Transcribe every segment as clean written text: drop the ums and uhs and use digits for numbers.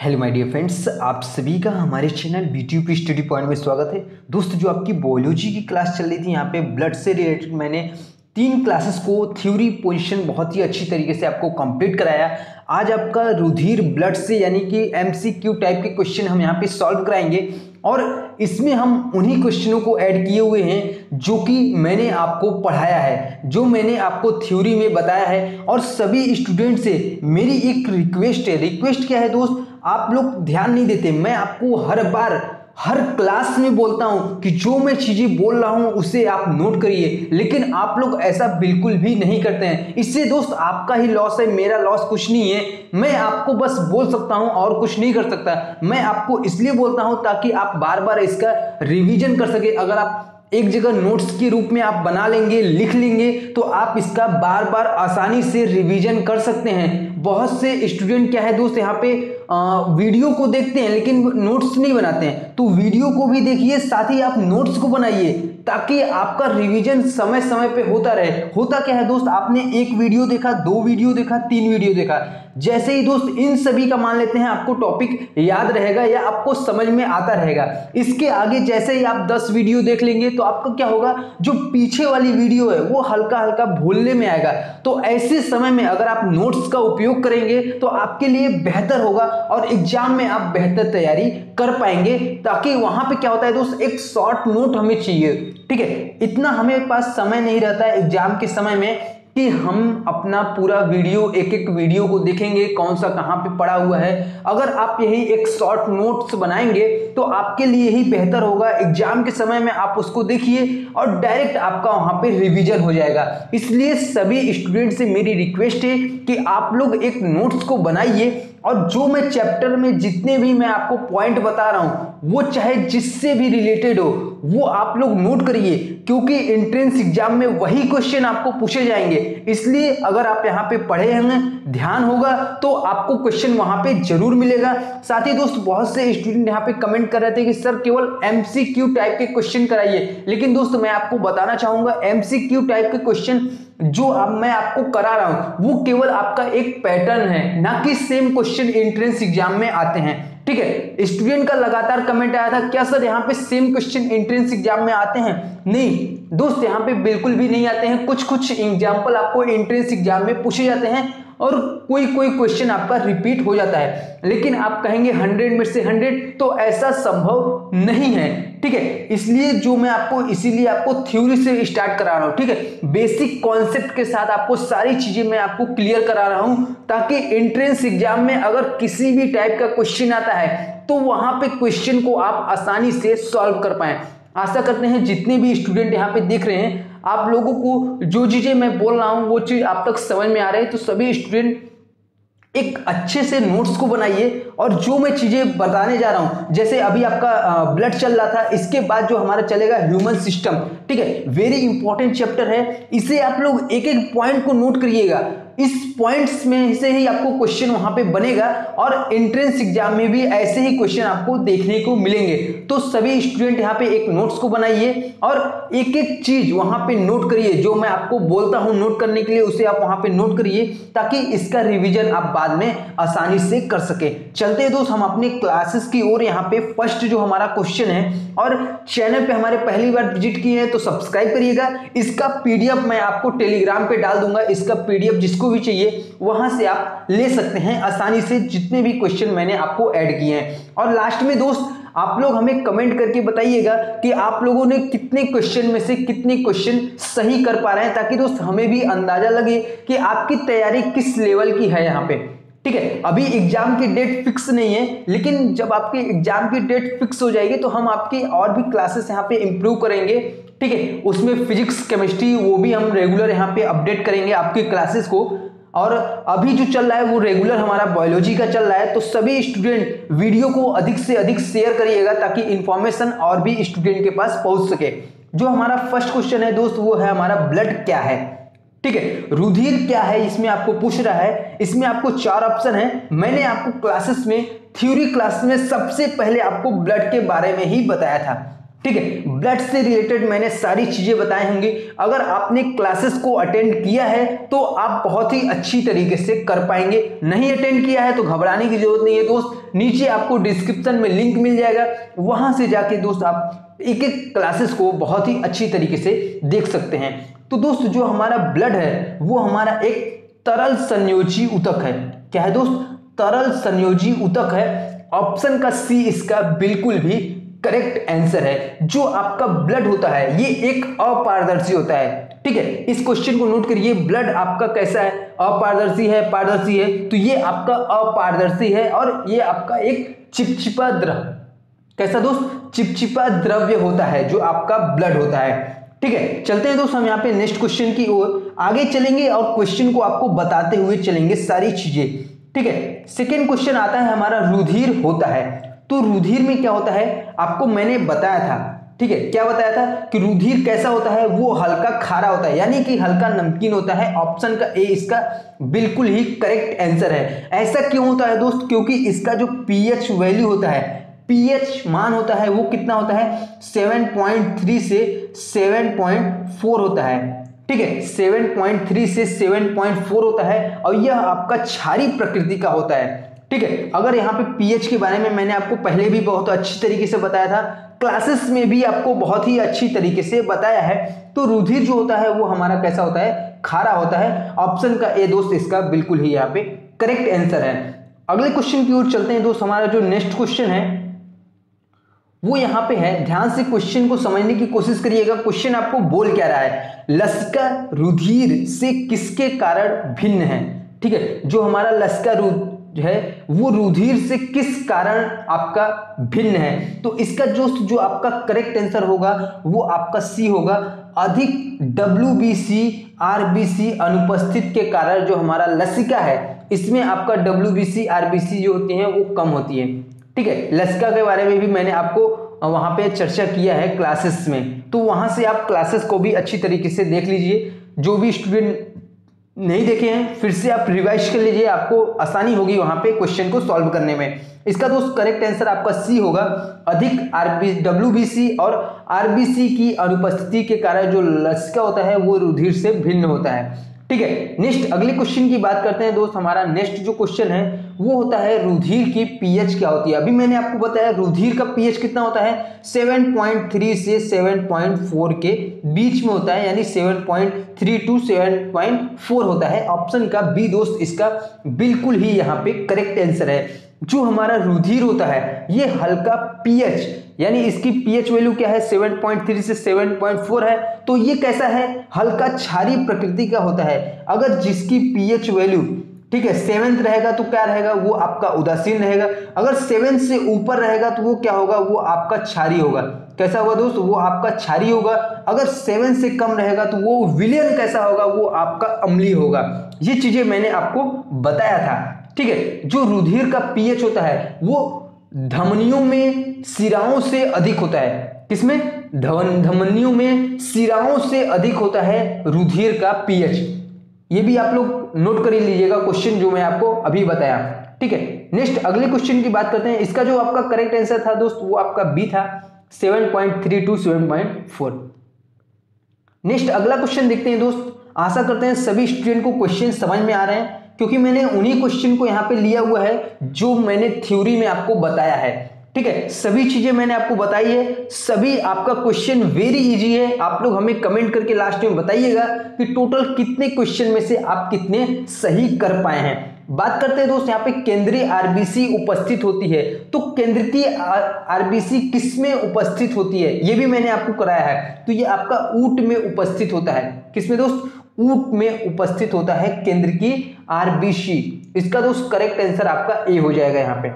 Hello my dear friends, आप सभी का हमारे चैनल बीटीयूपी स्टडी पॉइंट में स्वागत है। दोस्त, जो आपकी बायोलॉजी की क्लास चल रही थी, यहाँ पे ब्लड से रिलेटेड मैंने 3 क्लासेस को थ्योरी पोजीशन बहुत ही अच्छी तरीके से आपको कंप्लीट कराया। आज आपका रुधिर ब्लड से यानी कि एमसीक्यू टाइप के क्वेश्चन हम यहाँ पे सॉल्व कराएंगे और इसमें हम उन्हीं क्वेश्चनों को ऐड किए हुए हैं जो कि मैंने आपको पढ़ाया है, जो मैंने आपको थ्योरी में बताया है। और सभी स्टूडेंट से मेरी एक रिक्वेस्ट है। रिक्वेस्ट क्या है दोस्त, आप लोग ध्यान नहीं देते। मैं आपको हर बार हर क्लास में बोलता हूं कि जो मैं चीजें बोल रहा हूं उसे आप नोट करिए, लेकिन आप लोग ऐसा बिल्कुल भी नहीं करते हैं। इससे दोस्त आपका ही लॉस है, मेरा लॉस कुछ नहीं है। मैं आपको बस बोल सकता हूं और कुछ नहीं कर सकता। मैं आपको इसलिए बोलता हूं ताकि आप बार बार इसका रिवीजन कर सके। अगर आप एक जगह नोट्स के रूप में आप बना लेंगे, लिख लेंगे, तो आप इसका बार बार आसानी से रिवीजन कर सकते हैं। बहुत से स्टूडेंट क्या है दोस्त, यहाँ पे वीडियो को देखते हैं लेकिन नोट्स नहीं बनाते हैं। तो वीडियो को भी देखिए, साथ ही आप नोट्स को बनाइए ताकि आपका रिवीजन समय समय पे होता रहे। होता क्या है दोस्त, आपने एक वीडियो देखा, 2 वीडियो देखा, 3 वीडियो देखा, जैसे ही दोस्त इन सभी का मान लेते हैं आपको टॉपिक याद रहेगा या आपको समझ में आता रहेगा। इसके आगे जैसे ही आप 10 वीडियो देख लेंगे तो आपका क्या होगा, जो पीछे वाली वीडियो है वो हल्का हल्का भूलने में आएगा। तो ऐसे समय में अगर आप नोट्स का उपयोग करेंगे तो आपके लिए बेहतर होगा और एग्जाम में आप बेहतर तैयारी कर पाएंगे। ताकि वहां पे क्या होता है दोस्त, एक शॉर्ट नोट हमें चाहिए, ठीक है। इतना हमें पास समय नहीं रहता है एग्जाम के समय में कि हम अपना पूरा वीडियो, एक एक वीडियो को देखेंगे कौन सा कहां पे पड़ा हुआ है। अगर आप यही एक शॉर्ट नोट्स बनाएंगे तो आपके लिए ही बेहतर होगा। एग्जाम के समय में आप उसको देखिए और डायरेक्ट आपका वहां पे रिवीजन हो जाएगा। इसलिए सभी स्टूडेंट से मेरी रिक्वेस्ट है कि आप लोग एक नोट्स को बनाइए और जो मैं चैप्टर में जितने भी मैं आपको पॉइंट बता रहा हूं वो चाहे जिससे भी रिलेटेड हो वो आप लोग नोट करिए, क्योंकि एंट्रेंस एग्जाम में वही क्वेश्चन आपको पूछे जाएंगे। इसलिए अगर आप यहाँ पे पढ़े हैं, ध्यान होगा तो आपको क्वेश्चन वहां पे जरूर मिलेगा। साथ ही दोस्त बहुत से स्टूडेंट यहाँ पे कमेंट कर रहे थे कि सर केवल एमसीक्यू टाइप के क्वेश्चन कराइए, लेकिन दोस्त मैं आपको बताना चाहूंगा एमसीक्यू टाइप के क्वेश्चन जो अब मैं आपको करा रहा हूं वो केवल आपका एक पैटर्न है, ना कि सेम क्वेश्चन एंट्रेंस एग्जाम में आते हैं, ठीक है। स्टूडेंट का लगातार कमेंट आया था, क्या सर यहाँ पे सेम क्वेश्चन एंट्रेंस एग्जाम में आते हैं? नहीं दोस्त, यहाँ पे बिल्कुल भी नहीं आते हैं। कुछ कुछ एग्जाम्पल आपको एंट्रेंस एग्जाम में पूछे जाते हैं और कोई कोई क्वेश्चन आपका रिपीट हो जाता है। लेकिन आप कहेंगे 100 में से 100, तो ऐसा संभव नहीं है, ठीक है। इसलिए जो मैं आपको इसीलिए आपको थ्योरी से स्टार्ट करा रहा हूं, ठीक है। बेसिक कॉन्सेप्ट के साथ आपको सारी चीजें मैं आपको क्लियर करा रहा हूं ताकि एंट्रेंस एग्जाम में अगर किसी भी टाइप का क्वेश्चन आता है तो वहां पे क्वेश्चन को आप आसानी से सॉल्व कर पाए। आशा करते हैं जितने भी स्टूडेंट यहाँ पे देख रहे हैं आप लोगों को जो चीजें मैं बोल रहा हूं वो चीज आप तक समझ में आ रही है। तो सभी स्टूडेंट एक अच्छे से नोट्स को बनाइए और जो मैं चीजें बताने जा रहा हूं, जैसे अभी आपका ब्लड चल रहा था, इसके बाद जो हमारा चलेगा ह्यूमन सिस्टम, ठीक है। वेरी इंपॉर्टेंट चैप्टर है, इसे आप लोग एक एक पॉइंट को नोट करिएगा। इस पॉइंट्स में से ही आपको क्वेश्चन वहां पे बनेगा और एंट्रेंस एग्जाम में भी ऐसे ही क्वेश्चन आपको देखने को मिलेंगे। तो सभी स्टूडेंट यहाँ पे एक नोट्स को बनाइए और एक एक चीज वहां पे नोट करिए। जो मैं आपको बोलता हूं नोट करने के लिए उसे आप वहां पे नोट करिए ताकि इसका रिवीजन आप बाद में आसानी से कर सके। चलते हैं दोस्त हम अपने क्लासेस की ओर। यहाँ पे फर्स्ट जो हमारा क्वेश्चन है, और चैनल पे हमारे पहली बार विजिट किए हैं तो सब्सक्राइब करिएगा। इसका पीडीएफ मैं आपको टेलीग्राम पे डाल दूंगा। इसका पीडीएफ जिसको भी चाहिए वहां से आप ले सकते हैं आसानी से, जितने भी क्वेश्चन मैंने आपको ऐड किए हैं। और लास्ट में दोस्त आप लोग हमें कमेंट करके बताइएगा कि आप लोगों ने कितने क्वेश्चन में से कितने क्वेश्चन सही कर पा रहे हैं, ताकि दोस्त हमें भी अंदाजा लगे कि आपकी तैयारी किस लेवल की है यहाँ पे, ठीक है। अभी एग्जाम की डेट फिक्स नहीं है, लेकिन जब आपकी एग्जाम की डेट फिक्स हो जाएगी तो हम आपकी और भी क्लासेस यहाँ पे इंप्रूव करेंगे, ठीक है। उसमें फिजिक्स, केमिस्ट्री वो भी हम रेगुलर यहाँ पे अपडेट करेंगे आपकी क्लासेस को। और अभी जो चल रहा है वो रेगुलर हमारा बायोलॉजी का चल रहा है। तो सभी स्टूडेंट वीडियो को अधिक से अधिक शेयर करिएगा ताकि इंफॉर्मेशन और भी स्टूडेंट के पास पहुंच सके। जो हमारा फर्स्ट क्वेश्चन है दोस्त वो है हमारा ब्लड क्या है, ठीक है। रुधिर क्या है इसमें आपको पूछ रहा है। इसमें आपको 4 ऑप्शन है। मैंने आपको क्लासेस में, थ्योरी क्लास में सबसे पहले आपको ब्लड के बारे में ही बताया था। ठीक है। ब्लड से रिलेटेड मैंने सारी चीजें बताई होंगी। अगर आपने क्लासेस को अटेंड किया है तो आप बहुत ही अच्छी तरीके से कर पाएंगे। नहीं अटेंड किया है तो घबराने की जरूरत नहीं है दोस्त, नीचे आपको डिस्क्रिप्शन में लिंक मिल जाएगा, वहां से जाके दोस्त आप एक एक क्लासेस को बहुत ही अच्छी तरीके से देख सकते हैं। तो दोस्त जो हमारा ब्लड है वो हमारा एक तरल संयोजी ऊतक है। क्या है दोस्त? तरल संयोजी ऊतक है। ऑप्शन का सी इसका बिल्कुल भी करेक्ट आंसर है। जो आपका ब्लड होता है ये एक अपारदर्शी होता है। ठीक है, इस क्वेश्चन को नोट करिए, ब्लड आपका कैसा है? अपारदर्शी है, पारदर्शी है? तो ये आपका अपारदर्शी है और ये आपका एक चिपचिपा द्रव, कैसा दोस्त? चिपचिपा द्रव्य होता है जो आपका ब्लड होता है। ठीक है, चलते हैं दोस्त हम यहाँ पे नेक्स्ट क्वेश्चन की ओर आगे चलेंगे और क्वेश्चन को आपको बताते हुए चलेंगे सारी चीजें। ठीक है, सेकेंड क्वेश्चन आता है हमारा, रुधिर होता है। तो रुधिर में क्या होता है आपको मैंने बताया था। ठीक है, क्या बताया था कि रुधिर कैसा होता है? वो हल्का खारा होता है, यानी कि हल्का नमकीन होता है। ऑप्शन का ए इसका बिल्कुल ही करेक्ट आंसर है। ऐसा क्यों होता है दोस्त? क्योंकि इसका जो पीएच वैल्यू होता है, पीएच मान होता है वो कितना होता है? 7.3 से 7.4 होता है। ठीक है, 7.3 से 7.4 होता है और यह आपका क्षारीय प्रकृति का होता है। ठीक है, अगर यहाँ पे पीएच के बारे में मैंने आपको पहले भी बहुत अच्छी तरीके से बताया था, क्लासेस में भी आपको बहुत ही अच्छी तरीके से बताया है। तो रुधिर जो होता है वो हमारा कैसा होता है? खारा होता है। ऑप्शन का ए दोस्त इसका बिल्कुल ही यहाँ पे करेक्ट आंसर है। अगले क्वेश्चन की ओर चलते हैं दोस्त। हमारा जो नेक्स्ट क्वेश्चन है वो यहाँ पे है, ध्यान से क्वेश्चन को समझने की कोशिश करिएगा। क्वेश्चन आपको बोल क्या रहा है? लसिका रुधिर से किसके कारण भिन्न है? ठीक है, जो हमारा लसिका जो है वो रुधिर से किस कारण आपका भिन्न है? तो इसका जो आपका करेक्ट आंसर होगा वो आपका सी होगा, अधिक WBC RBC अनुपस्थित के कारण जो हमारा लसिका है इसमें आपका WBC RBC जो होती है वो कम होती है। ठीक है, लसिका के बारे में भी मैंने आपको वहां पे चर्चा किया है क्लासेस में, तो वहां से आप क्लासेस को भी अच्छी तरीके से देख लीजिए। जो भी स्टूडेंट नहीं देखे हैं फिर से आप रिवाइज कर लीजिए, आपको आसानी होगी वहां पे क्वेश्चन को सॉल्व करने में। इसका दोस्त करेक्ट आंसर आपका सी होगा, अधिक WBC और RBC की अनुपस्थिति के कारण जो लसिका होता है वो रुधिर से भिन्न होता है। ठीक है, नेक्स्ट अगले क्वेश्चन की बात करते हैं दोस्त। हमारा नेक्स्ट जो क्वेश्चन है वो होता है, रुधिर की पीएच क्या होती है? अभी मैंने आपको बताया रुधिर का पीएच कितना होता है? 7.3 से 7.4 के बीच में होता है, यानी 7.3 to 7.4 होता है। ऑप्शन का बी दोस्त इसका बिल्कुल ही यहाँ पे करेक्ट आंसर है। जो हमारा रुधिर होता है ये हल्का पीएच, यानी इसकी पीएच वैल्यू क्या है? 7.3 से 7.4 है। तो ये कैसा है? हल्का क्षारीय प्रकृति का होता है। अगर जिसकी पीएच वैल्यू ठीक है 7 रहेगा तो क्या रहेगा? वो आपका उदासीन रहेगा। अगर 7 से ऊपर रहेगा तो वो क्या होगा? वो आपका क्षारीय होगा। कैसा होगा दोस्त? वो आपका क्षारीय होगा। अगर 7 से कम रहेगा तो वो विलयन कैसा होगा? वो आपका अम्लीय होगा। ये चीजें मैंने आपको बताया था। ठीक है, जो रुधिर का पीएच होता है वो धमनियों में सिराओं से अधिक होता है। किसमें? धमनियों में सिराओं से अधिक होता है रुधिर का पीएच। ये भी आप लोग नोट कर लीजिएगा क्वेश्चन जो मैं आपको अभी बताया। ठीक है, नेक्स्ट अगले क्वेश्चन की बात करते हैं। इसका जो आपका करेक्ट आंसर था दोस्त वो आपका बी था, 7.3 to 7.4। नेक्स्ट अगला क्वेश्चन देखते हैं दोस्त। आशा करते हैं सभी स्टूडेंट को क्वेश्चन समझ में आ रहे हैं, क्योंकि मैंने उन्हीं क्वेश्चन को यहाँ पे लिया हुआ है जो मैंने थ्योरी में आपको बताया है। ठीक है, सभी चीजें मैंने आपको बताई है, सभी आपका क्वेश्चन वेरी इजी है। आप लोग हमें कमेंट करके लास्ट में बताइएगा कि टोटल कितने क्वेश्चन में से आप कितने सही कर पाए हैं। बात करते हैं दोस्त, यहाँ पे केंद्रीय आरबीसी उपस्थित होती है। तो केंद्र की आरबीसी किसमें उपस्थित होती है ये भी मैंने आपको कराया है। तो ये आपका ऊंट में उपस्थित होता है। किसमें दोस्त? ऊंट में उपस्थित होता है केंद्र की आरबीसी। इसका दोस्त करेक्ट आंसर आपका ए हो जाएगा यहाँ पे।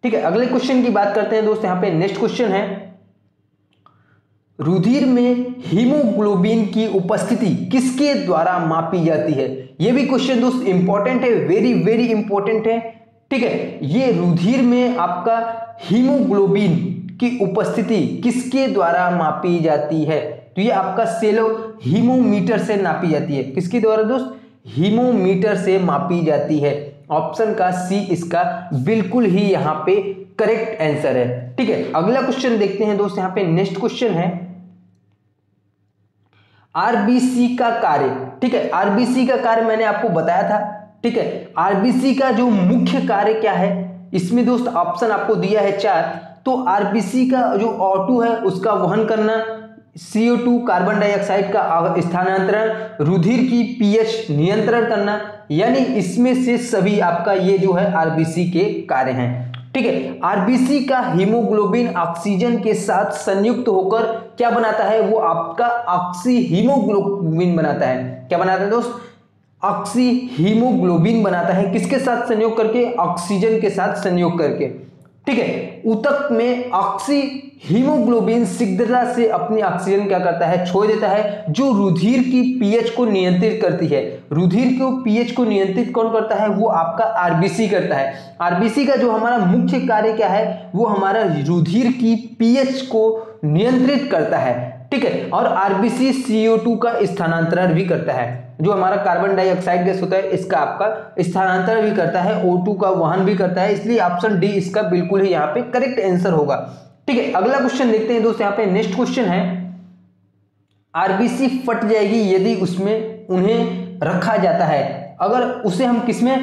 ठीक है, अगले क्वेश्चन की बात करते हैं दोस्त। यहाँ पे नेक्स्ट क्वेश्चन है, रुधिर में हीमोग्लोबिन की उपस्थिति किसके द्वारा मापी जाती है? यह भी क्वेश्चन दोस्त इंपॉर्टेंट है, वेरी वेरी इंपॉर्टेंट है। ठीक है, ये रुधिर में आपका हीमोग्लोबिन की उपस्थिति किसके द्वारा मापी जाती है? तो ये आपका सेलो हीमोमीटर से नापी जाती है। किसके द्वारा दोस्त? हीमोमीटर से मापी जाती है। ऑप्शन का सी इसका बिल्कुल ही यहाँ पे करेक्ट आंसर है। ठीक है, अगला क्वेश्चन देखते हैं दोस्त। यहाँ पे नेक्स्ट क्वेश्चन है आरबीसी का कार्य। ठीक है, आरबीसी का कार्य मैंने आपको बताया था। ठीक है, आरबीसी का जो मुख्य कार्य क्या है, इसमें दोस्त ऑप्शन आपको दिया है 4। तो आरबीसी का जो O2 है उसका वहन करना, CO2 कार्बन डाइऑक्साइड का स्थानांतरण, रुधिर की पीएच नियंत्रण करना, यानी इसमें से सभी आपका ये जो है आरबीसी के कार्य हैं। ठीक है, आरबीसी का हीमोग्लोबिन ऑक्सीजन के साथ संयुक्त होकर क्या बनाता है, वो आपका ऑक्सी हीमोग्लोबिन बनाता है। क्या बनाता है दोस्त, ऑक्सी हीमोग्लोबिन बनाता है। किसके साथ संयोग करके, ऑक्सीजन के साथ संयोग करके। ठीक है, ऊतक में ऑक्सी हीमोग्लोबिन शीघ्रता से अपनी ऑक्सीजन क्या करता है, छोड़ देता है, जो रुधिर की पीएच को नियंत्रित करती है। रुधिर को पीएच को नियंत्रित कौन करता है, वो आपका आरबीसी करता है। आरबीसी का जो हमारा मुख्य कार्य क्या है, वो हमारा रुधिर की पीएच को नियंत्रित करता है। ठीक है, और आरबीसी CO2 का स्थानांतरण भी करता है, जो हमारा कार्बन डाइऑक्साइड गैस होता है इसका आपका स्थानांतरण भी करता है, O2 का वहन भी करता है। इसलिए ऑप्शन डी इसका बिल्कुल ही यहाँ पे करेक्ट आंसर होगा। ठीक है, अगला क्वेश्चन देखते हैं दोस्त। यहाँ पे नेक्स्ट क्वेश्चन है आरबीसी फट जाएगी यदि उसमें उन्हें रखा जाता है। अगर उसे हम किसमें,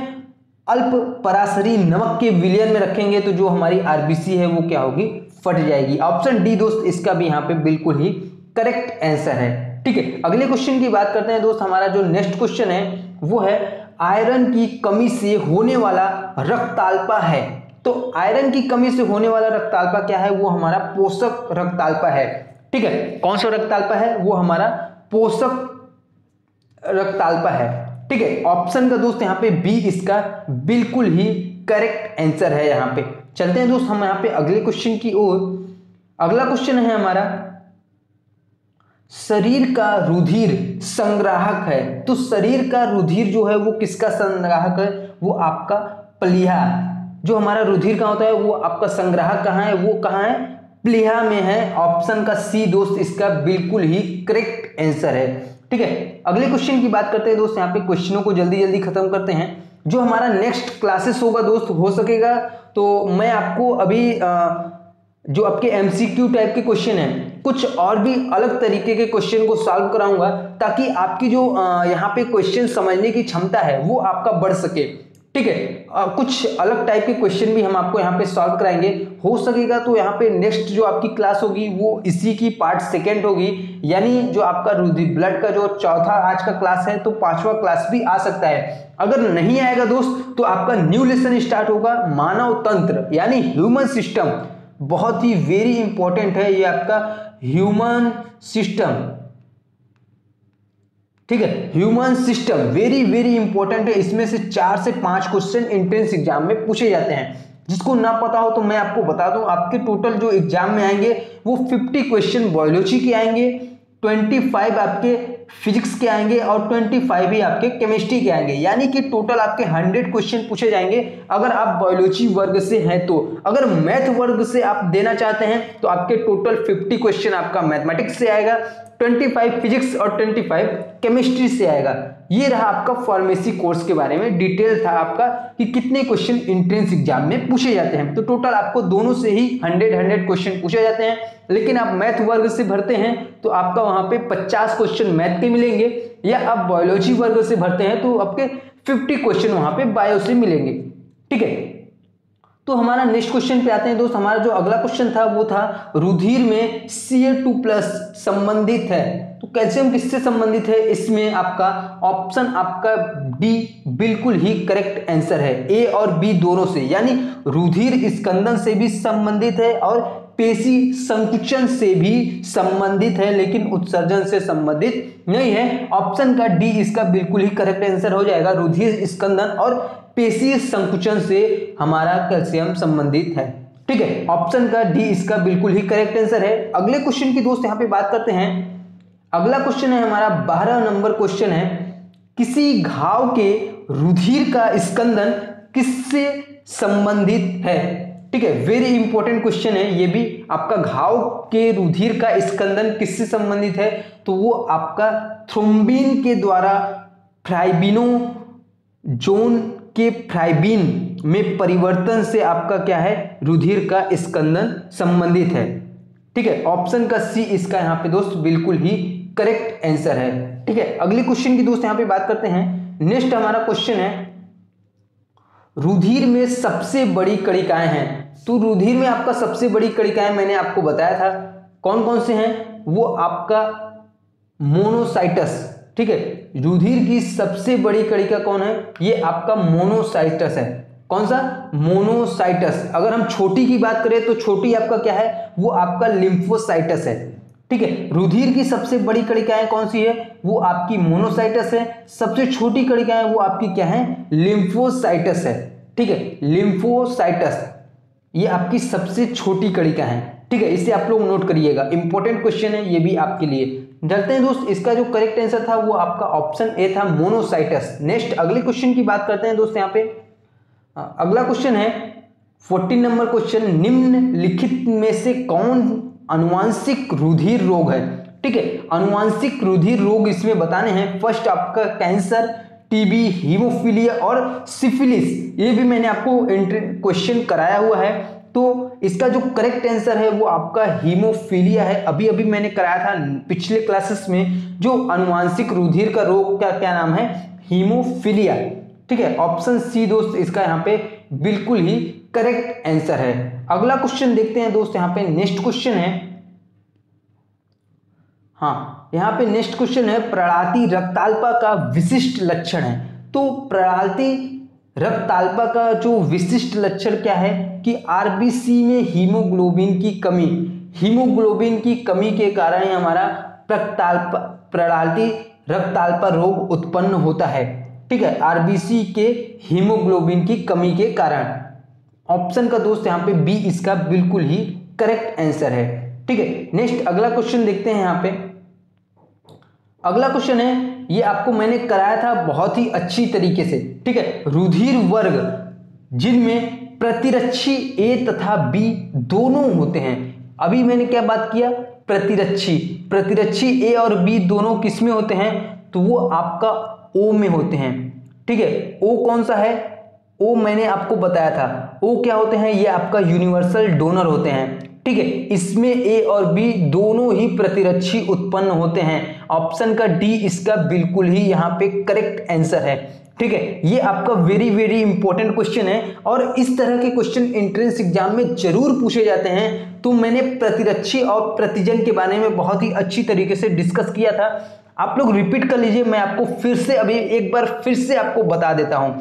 अल्प पराशरी नमक के विलयन में रखेंगे तो जो हमारी आरबीसी है वो क्या होगी, फट जाएगी। ऑप्शन डी दोस्त इसका भी यहाँ पे बिल्कुल ही करेक्ट आंसर है। ठीक है, अगले क्वेश्चन की बात करते हैं दोस्त। हमारा जो नेक्स्ट क्वेश्चन है वो है आयरन की कमी से होने वाला रक्ताल्पा है। तो आयरन की कमी से होने वाला रक्ताल्पा क्या है, वो हमारा पोषक रक्ताल्पा है। ठीक है, कौन सा रक्ताल्पा है, वो हमारा पोषक रक्ताल्पा है। ठीक है, ऑप्शन का दोस्त यहाँ पे बी इसका बिल्कुल ही करेक्ट आंसर है। यहाँ पे चलते हैं दोस्त हम यहाँ पे अगले क्वेश्चन की ओर। अगला क्वेश्चन है हमारा शरीर का रुधिर संग्राहक है। तो शरीर का रुधिर जो है वो किसका संग्राहक है, वो आपका प्लीहा। जो हमारा रुधिर का होता है वो आपका संग्राहक कहाँ है, वो कहाँ है, प्लीहा में है। ऑप्शन का सी दोस्त इसका बिल्कुल ही करेक्ट आंसर है। ठीक है, अगले क्वेश्चन की बात करते हैं दोस्त। यहाँ पे क्वेश्चनों को जल्दी जल्दी खत्म करते हैं। जो हमारा नेक्स्ट क्लासेस होगा दोस्त, हो सकेगा तो मैं आपको अभी जो आपके एमसीक्यू टाइप के क्वेश्चन हैं, कुछ और भी अलग तरीके के क्वेश्चन को सॉल्व कराऊंगा, ताकि आपकी जो यहाँ पे क्वेश्चन समझने की क्षमता है वो आपका बढ़ सके। ठीक है, कुछ अलग टाइप के क्वेश्चन भी हम आपको यहाँ पे सॉल्व कराएंगे। हो सकेगा तो यहाँ पे नेक्स्ट जो आपकी क्लास होगी वो इसी की पार्ट सेकेंड होगी, यानी जो आपका रुधिर ब्लड का जो चौथा आज का क्लास है, तो 5वां क्लास भी आ सकता है। अगर नहीं आएगा दोस्त तो आपका न्यू लेसन स्टार्ट होगा, मानव तंत्र यानी ह्यूमन सिस्टम। बहुत ही वेरी इंपॉर्टेंट है ये आपका ह्यूमन सिस्टम। ठीक है, human system very very important है। इसमें से 4 से 5 क्वेश्चन एंट्रेंस एग्जाम में पूछे जाते हैं। जिसको ना पता हो तो मैं आपको बता दूं, आपके टोटल जो एग्जाम में आएंगे वो 50 क्वेश्चन बायोलॉजी के आएंगे, 25 आपके फिजिक्स के आएंगे और 25 ही आपके केमिस्ट्री के आएंगे। यानी कि टोटल आपके 100 क्वेश्चन पूछे जाएंगे अगर आप बायोलॉजी वर्ग से हैं तो। अगर मैथ वर्ग से आप देना चाहते हैं तो आपके टोटल 50 क्वेश्चन आपका मैथमेटिक्स से आएगा, 25 फिजिक्स और 25 केमिस्ट्री से आएगा। ये रहा आपका फार्मेसी कोर्स के बारे में डिटेल था आपका कि कितने क्वेश्चन एंट्रेंस एग्जाम में पूछे जाते हैं। तो टोटल आपको दोनों से ही 100 क्वेश्चन पूछे जाते हैं। लेकिन आप मैथ वर्ग से भरते हैं तो आपका वहां पे 50 क्वेश्चन मैथ के मिलेंगे, या आप बायोलॉजी वर्ग से भरते हैं तो आपके 50 क्वेश्चन वहां पे बायो से मिलेंगे। ठीक है, तो हमारा नेक्स्ट क्वेश्चन पे आते हैं दोस्त। हमारा जो अगला क्वेश्चन था वो था रुधिर में Ca2+ संबंधित है। तो कैल्शियम किससे संबंधित है, इसमें आपका ऑप्शन आपका डी बिल्कुल ही करेक्ट आंसर है। ए और बी दोनों से, यानी रुधिर स्कंदन से भी संबंधित है और पेशी संकुचन से भी संबंधित है, लेकिन उत्सर्जन से संबंधित नहीं है। ऑप्शन का डी इसका बिल्कुल ही करेक्ट आंसर हो जाएगा। रुधिर स्कंदन और पेशी संकुचन से हमारा कैल्शियम संबंधित है। ठीक है, ऑप्शन का डी इसका बिल्कुल ही करेक्ट आंसर है। अगले क्वेश्चन की दोस्त यहाँ पे बात करते हैं। अगला क्वेश्चन है हमारा 12 नंबर क्वेश्चन है, किसी घाव के रुधिर का स्कंदन किससे संबंधित है। ठीक है, वेरी इंपॉर्टेंट क्वेश्चन है ये भी। आपका घाव के रुधिर का स्कंदन किससे संबंधित है, तो वो आपका थ्रोम्बिन के द्वारा फाइब्रिनोजोन के फ्राइबिन में परिवर्तन से आपका क्या है, रुधिर का स्कंदन संबंधित है। ठीक है, ऑप्शन का सी इसका यहाँ पे दोस्त बिल्कुल ही करेक्ट आंसर है। ठीक है, अगले क्वेश्चन की दोस्त यहाँ पे बात करते हैं। नेक्स्ट हमारा क्वेश्चन है, रुधिर में सबसे बड़ी कणिकाएं हैं। तो रुधिर में आपका सबसे बड़ी कणिकाएं मैंने आपको बताया था कौन कौन से हैं, वो आपका मोनोसाइटस। ठीक है, रुधिर की सबसे बड़ी कणिका कौन है, ये आपका मोनोसाइटस है। कौन सा, मोनोसाइटस। अगर हम छोटी की बात करें तो छोटी आपका क्या है, वो आपका लिम्फोसाइटस है। ठीक है, रुधिर की सबसे बड़ी कणिकाएं कौन सी है, वो आपकी मोनोसाइटस है। सबसे छोटी कणिकाएं वो आपकी क्या है, लिम्फोसाइटस है। ठीक है, लिम्फोसाइटस ये आपकी सबसे छोटी कणिका है। ठीक है, इसे आप लोग नोट करिएगा, इंपॉर्टेंट क्वेश्चन है ये भी आपके लिए। चलते हैं दोस्त, इसका जो करेक्ट आंसर था वो आपका ऑप्शन ए था, मोनोसाइटस। नेक्स्ट अगले क्वेश्चन की बात करते हैं दोस्त। यहाँ पे अगला क्वेश्चन है 14 नंबर क्वेश्चन, निम्नलिखित में से कौन अनुवांशिक रुधिर रोग है। ठीक है, अनुवांशिक रुधिर रोग इसमें बताने हैं। फर्स्ट आपका कैंसर, टीबी, हीमोफीलिया और सिफिलिस। ये भी मैंने आपको क्वेश्चन कराया हुआ है। तो इसका जो करेक्ट आंसर है वो आपका हीमोफीलिया है। अभी अभी मैंने कराया था पिछले क्लासेस में, जो अनुवांशिक रुधिर का रोग का क्या नाम है, हीमोफीलिया। ठीक है, ऑप्शन सी दोस्त इसका यहाँ पे बिल्कुल ही करेक्ट आंसर है। अगला क्वेश्चन देखते हैं दोस्त। यहाँ पे नेक्स्ट क्वेश्चन है, हाँ यहाँ पे नेक्स्ट क्वेश्चन है, प्रणाली रक्ताल्पा का विशिष्ट लक्षण है। तो प्रणाली रक्ताल्पा का जो विशिष्ट लक्षण क्या है कि आरबीसी में हीमोग्लोबिन की कमी, हीमोग्लोबिन की कमी के कारण हमारा प्रणाली रक्ताल्पा रोग उत्पन्न होता है। ठीक है, आरबीसी के हीमोग्लोबिन की कमी के कारण। ऑप्शन का दोस्त यहाँ पे बी इसका बिल्कुल ही करेक्ट आंसर है। ठीक है, नेक्स्ट अगला क्वेश्चन देखते हैं। यहाँ पे अगला क्वेश्चन है, ये आपको मैंने कराया था बहुत ही अच्छी तरीके से। ठीक है, रुधिर वर्ग जिनमें प्रतिरक्षी ए तथा बी दोनों होते हैं। अभी मैंने क्या बात किया, प्रतिरक्षी ए और बी दोनों किस में होते हैं, तो वो आपका ओ में होते हैं। ठीक है, ओ कौन सा है, ओ मैंने आपको बताया था। ओ क्या होते हैं, ये आपका यूनिवर्सल डोनर होते हैं। ठीक है, इसमें ए और बी दोनों ही प्रतिरक्षी उत्पन्न होते हैं। ऑप्शन का डी इसका बिल्कुल ही यहाँ पे करेक्ट आंसर है। ठीक है, ये आपका वेरी वेरी इंपॉर्टेंट क्वेश्चन है और इस तरह के क्वेश्चन एंट्रेंस एग्जाम में जरूर पूछे जाते हैं। तो मैंने प्रतिरक्षी और प्रतिजन के बारे में बहुत ही अच्छी तरीके से डिस्कस किया था। आप लोग रिपीट कर लीजिए, मैं आपको फिर से अभी एक बार फिर से आपको बता देता हूं।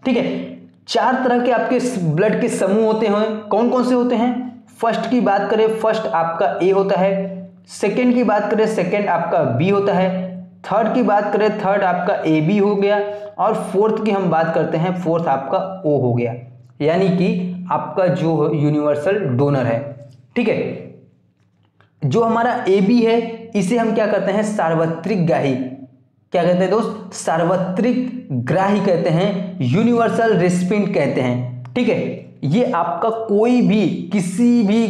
ठीक है, 4 तरह के आपके ब्लड के समूह होते हैं। कौन कौन से होते हैं, फर्स्ट की बात करें, फर्स्ट आपका ए होता है। सेकंड की बात करें, सेकंड आपका बी होता है। थर्ड की बात करें, थर्ड आपका ए बी हो गया। और फोर्थ की हम बात करते हैं, फोर्थ आपका ओ हो गया, यानी कि आपका जो यूनिवर्सल डोनर है। ठीक है, जो हमारा ए बी है इसे हम क्या कहते हैं, सार्वत्रिक ग्राही। क्या कहते हैं दोस्त, सार्वत्रिक ग्राही कहते हैं, यूनिवर्सल रेसिपिएंट कहते हैं। ठीक है, ये आपका कोई भी किसी भी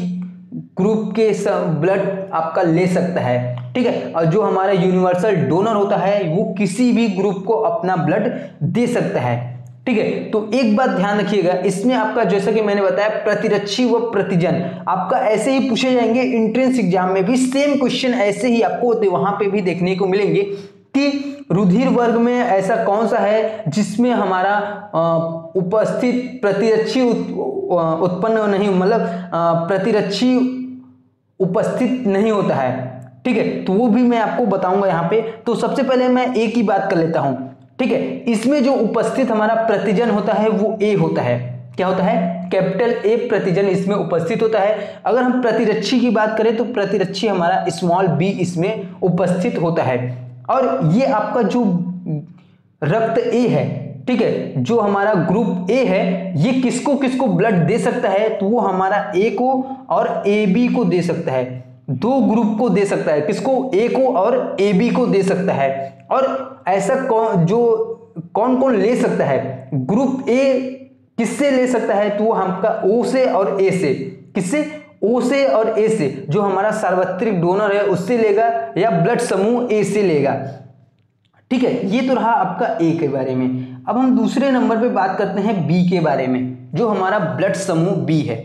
ग्रुप के ब्लड आपका ले सकता है। ठीक है, और जो हमारा यूनिवर्सल डोनर होता है वो किसी भी ग्रुप को अपना ब्लड दे सकता है। ठीक है, तो एक बात ध्यान रखिएगा, इसमें आपका जैसा कि मैंने बताया प्रतिरक्षी व प्रतिजन आपका ऐसे ही पूछे जाएंगे। एंट्रेंस एग्जाम में भी सेम क्वेश्चन ऐसे ही आपको वहां पे भी देखने को मिलेंगे कि रुधिर वर्ग में ऐसा कौन सा है जिसमें हमारा उपस्थित प्रतिरक्षी उत्पन्न नहीं, मतलब प्रतिरक्षी उपस्थित नहीं होता है। ठीक है, तो वो भी मैं आपको बताऊंगा यहाँ पे। तो सबसे पहले मैं ए की बात कर लेता हूं। ठीक है, इसमें जो उपस्थित हमारा प्रतिजन होता है वो ए होता है। क्या होता है, कैपिटल ए प्रतिजन इसमें उपस्थित होता है। अगर हम प्रतिरक्षी की बात करें तो प्रतिरक्षी हमारा स्मॉल बी इसमें उपस्थित होता है। और ये आपका जो रक्त ए है, ठीक है, जो हमारा ग्रुप ए है, ये किसको किसको ब्लड दे सकता है, तो वो हमारा ए को और ए बी को दे सकता है। 2 ग्रुप को दे सकता है, किसको, ए को और ए बी को दे सकता है। और ऐसा कौन कौन ले सकता है, ग्रुप ए किससे ले सकता है, तो वो हमका ओ से और ए से। किससे, ओ से और ए से, जो हमारा सार्वत्रिक डोनर है उससे लेगा या ब्लड समूह ए से लेगा। ठीक है, ये तो रहा आपका ए के बारे में। अब हम दूसरे नंबर पे बात करते हैं बी के बारे में, जो हमारा ब्लड समूह बी है।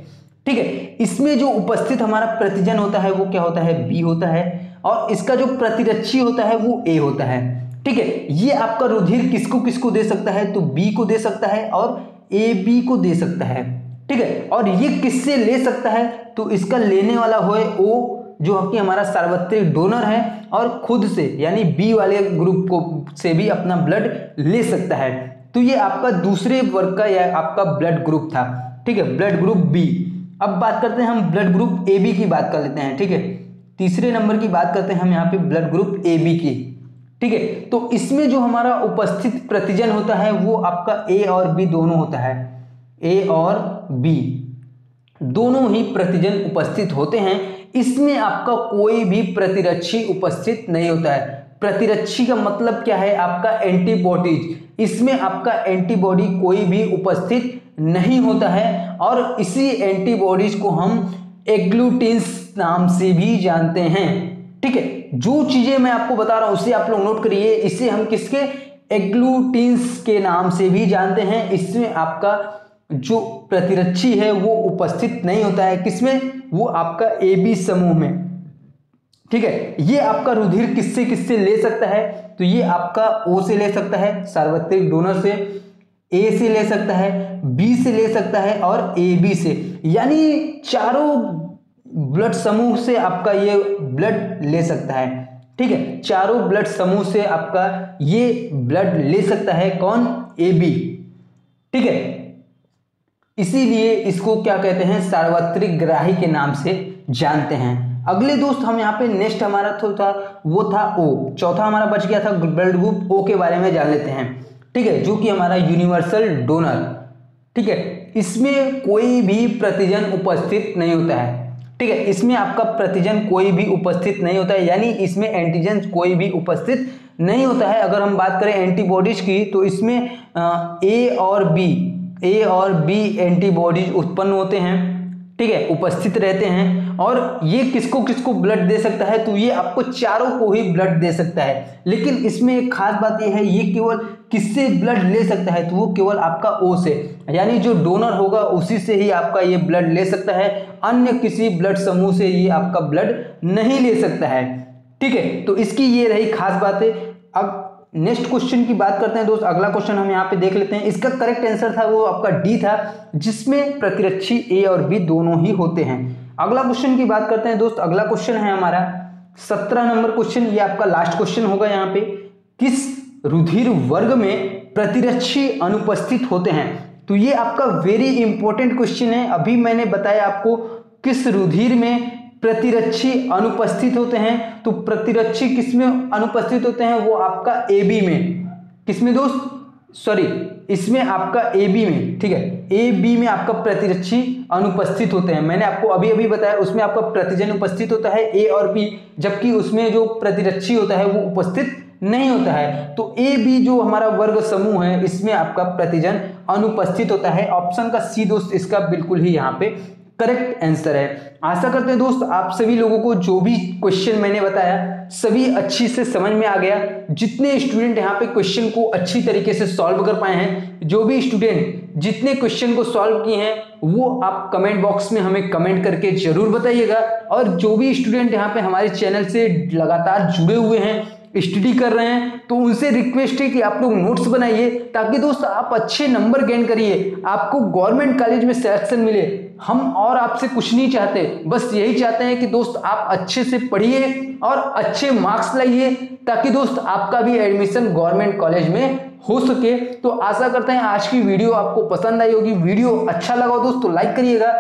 ठीक है, इसमें जो उपस्थित हमारा प्रतिजन होता है वो क्या होता है, बी होता है, और इसका जो प्रतिरक्षी होता है वो ए होता है। ठीक है, ये आपका रुधिर किसको किसको दे सकता है, तो बी को दे सकता है और ए बी को दे सकता है। ठीक है, और ये किससे ले सकता है, तो इसका लेने वाला होए ओ, जो कि हमारा सार्वत्रिक डोनर है, और खुद से यानी बी वाले ग्रुप को से भी अपना ब्लड ले सकता है। तो ये आपका दूसरे वर्ग का या आपका ब्लड ग्रुप था। ठीक है, ब्लड ग्रुप बी। अब बात करते हैं हम ब्लड ग्रुप ए बी की बात कर लेते हैं। ठीक है, तीसरे नंबर की बात करते हैं हम यहाँ पे ब्लड ग्रुप ए बी की। ठीक है, तो इसमें जो हमारा उपस्थित प्रतिजन होता है वो आपका ए और बी दोनों होता है। ए और बी दोनों ही प्रतिजन उपस्थित होते हैं। इसमें आपका कोई भी प्रतिरक्षी उपस्थित नहीं होता है। प्रतिरक्षी का मतलब क्या है, आपका एंटीबॉडीज। इसमें आपका एंटीबॉडी कोई भी उपस्थित नहीं होता है, और इसी एंटीबॉडीज को हम एग्लूटिन्स नाम से भी जानते हैं। ठीक है, जो चीजें मैं आपको बता रहा हूं उसे आप लोग नोट करिए। इसे हम किसके, एग्लूटिन्स के नाम से भी जानते हैं। इसमें आपका जो प्रतिरक्षी है वो उपस्थित नहीं होता है, किसमें, वो आपका ए बी समूह में। ठीक है, ये आपका रुधिर किससे किससे ले सकता है, तो ये आपका ओ से ले सकता है, सार्वत्रिक डोनर से, ए से ले सकता है, बी से ले सकता है, और ए बी से। यानी चारों ब्लड समूह से आपका ये ब्लड ले सकता है। ठीक है, चारों ब्लड समूह से आपका ये ब्लड ले सकता है, कौन, ए बी। ठीक है, इसीलिए इसको क्या कहते हैं, सार्वत्रिक ग्राही के नाम से जानते हैं। अगले दोस्त हम यहाँ पे नेक्स्ट हमारा था वो था ओ, चौथा हमारा बच गया था ब्लड ग्रुप ओ के बारे में जान लेते हैं। ठीक है, जो कि हमारा यूनिवर्सल डोनर। ठीक है, इसमें कोई भी प्रतिजन उपस्थित नहीं होता है। ठीक है, इसमें आपका प्रतिजन कोई भी उपस्थित नहीं होता है, यानी इसमें एंटीजन कोई भी उपस्थित नहीं होता है। अगर हम बात करें एंटीबॉडीज की, तो इसमें ए और बी एंटीबॉडीज उत्पन्न होते हैं। ठीक है, उपस्थित रहते हैं, और ये किसको किसको ब्लड दे सकता है, तो ये आपको चारों को ही ब्लड दे सकता है। लेकिन इसमें एक खास बात ये है, ये केवल किससे ब्लड ले सकता है, तो वो केवल आपका ओ से, यानी जो डोनर होगा उसी से ही आपका ये ब्लड ले सकता है। अन्य किसी ब्लड समूह से ये आपका ब्लड नहीं ले सकता है। ठीक है, तो इसकी ये रही खास बात है। अब नेक्स्ट क्वेश्चन की बात करते हैं दोस्त। अगला क्वेश्चन हम यहाँ पे देख लेते हैं। इसका करेक्ट आंसर था वो आपका डी था, जिसमें प्रतिरक्षी ए और बी दोनों ही होते हैं। अगला क्वेश्चन की बात करते हैं दोस्त। अगला क्वेश्चन है हमारा 17 नंबर क्वेश्चन। ये आपका लास्ट क्वेश्चन होगा यहाँ पे। किस रुधिर वर्ग में प्रतिरक्षी अनुपस्थित होते हैं, तो ये आपका वेरी इंपॉर्टेंट क्वेश्चन है। अभी मैंने बताया आपको किस रुधिर में प्रतिरक्षी अनुपस्थित होते हैं, तो प्रतिरक्षी किसमें अनुपस्थित होते हैं, वो आपका ए बी में। किसमें दोस्त, सॉरी, इसमें आपका ए बी में। ठीक है, ए बी में आपका प्रतिरक्षी अनुपस्थित होते हैं। मैंने आपको अभी अभी बताया उसमें आपका प्रतिजन उपस्थित होता है ए और बी, जबकि उसमें जो प्रतिरक्षी होता है वो उपस्थित नहीं होता है। तो ए बी जो हमारा वर्ग समूह है इसमें आपका प्रतिजन अनुपस्थित होता है। ऑप्शन का सी दोस्त इसका बिल्कुल ही यहाँ पे करेक्ट आंसर है। आशा करते हैं दोस्त आप सभी लोगों को जो भी क्वेश्चन मैंने बताया सभी अच्छी से समझ में आ गया। जितने स्टूडेंट यहाँ पे क्वेश्चन को अच्छी तरीके से सॉल्व कर पाए हैं, जो भी स्टूडेंट जितने क्वेश्चन को सॉल्व किए हैं, वो आप कमेंट बॉक्स में हमें कमेंट करके जरूर बताइएगा। और जो भी स्टूडेंट यहाँ पे हमारे चैनल से लगातार जुड़े हुए हैं, स्टडी कर रहे हैं, तो उनसे रिक्वेस्ट है कि आप लोग नोट्स बनाइए, ताकि दोस्त आप अच्छे नंबर गेन करिए, आपको गवर्नमेंट कॉलेज में सिलेक्शन मिले। हम और आपसे कुछ नहीं चाहते, बस यही चाहते हैं कि दोस्त आप अच्छे से पढ़िए और अच्छे मार्क्स लाइए, ताकि दोस्त आपका भी एडमिशन गवर्नमेंट कॉलेज में हो सके। तो आशा करते हैं आज की वीडियो आपको पसंद आई होगी। वीडियो अच्छा लगा हो दोस्तों लाइक करिएगा,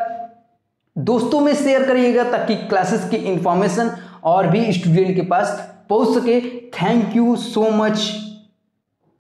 दोस्तों में शेयर करिएगा, ताकि क्लासेस की इंफॉर्मेशन और भी स्टूडेंट के पास पहुंच सके। Thank you so much.